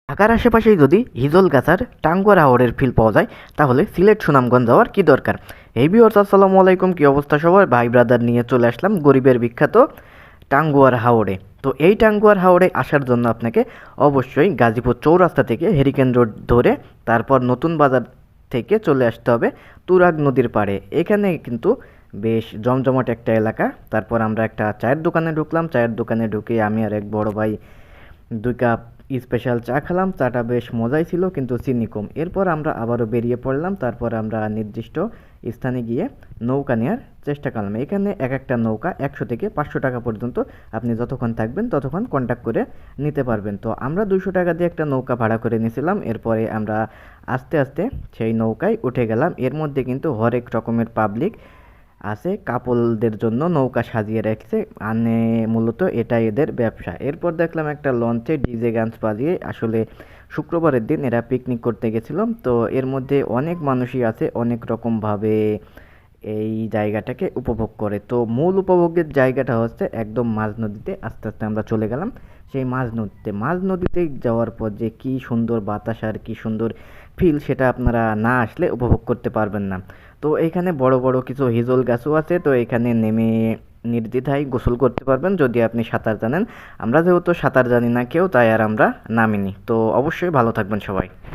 ঢাকার আশেপাশেই যদি হিজলগাছার টাঙ্গুয়ার হাওরের ফিল পাওয়া যায় তাহলে সিলেট সুনামগঞ্জ যাওয়ার কি দরকার। এই ভিউয়ার্স আসসালামু আলাইকুম, কি অবস্থা সবার? ভাই ব্রাদার নিয়ে চলে আসলাম গরিবের বিখ্যাত টাঙ্গুয়ার হাওরে। তো এই টাঙ্গুয়ার হাওরে আসার জন্য আপনাকে অবশ্যই গাজীপুর চৌরাস্তা থেকে হেরিকেন রোড ধরে তারপর নতুন বাজার থেকে চলে আসতে হবে তুরাগ নদীর পাড়ে। এখানে কিন্তু বেশ জমজমাট একটা এলাকা। তারপর আমরা একটা চায়ের দোকানে ঢুকলাম। চায়ের দোকানে ঢুকে আমি আর এক বড় ভাই ২ কাপ স্পেশাল চা খেলাম। চাটা বেশ মজাই ছিল কিন্তু চিনি কম। এরপর আমরা আবারও বেরিয়ে পড়লাম। তারপর আমরা নির্দিষ্ট স্থানে গিয়ে নৌকা নেওয়ার চেষ্টা করলাম। এখানে এক একটা নৌকা ১০০ থেকে ৫০০ টাকা পর্যন্ত আপনি যতক্ষণ থাকবেন ততক্ষণ কন্ট্যাক্ট করে নিতে পারবেন। তো আমরা ২০০ টাকা দিয়ে একটা নৌকা ভাড়া করে নিয়েছিলাম। এরপরে আমরা আস্তে আস্তে সেই নৌকায় উঠে গেলাম। এর মধ্যে কিন্তু হরেক রকমের পাবলিক আছে, কাপলদের জন্য নৌকা সাজিয়ে রাখছে, মানে মূলত এটাই এদের ব্যবসা। এরপর দেখলাম একটা লঞ্চে ডিজে গান বাজিয়ে, আসলে শুক্রবারের দিন এরা পিকনিক করতে গেছিলাম। তো এর মধ্যে অনেক মানুষই আছে অনেক রকমভাবে এই জায়গাটাকে উপভোগ করে। তো মূল উপভোগের জায়গাটা হচ্ছে একদম মাঝ নদীতে। আস্তে আস্তে আমরা চলে গেলাম সেই মাঝ নদীতে যাওয়ার পর যে কি সুন্দর বাতাস আর কি সুন্দর ফিল, সেটা আপনারা না আসলে উপভোগ করতে পারবেন না। তো এখানে বড় বড় কিছু হিজল গাছও আছে। তো এখানে নেমে নির্দ্বিধায় গোসল করতে পারবেন যদি আপনি সাঁতার জানেন। আমরা যেহেতু সাঁতার জানি না কেউ, তাই আর আমরা নামিনি। তো অবশ্যই ভালো থাকবেন সবাই।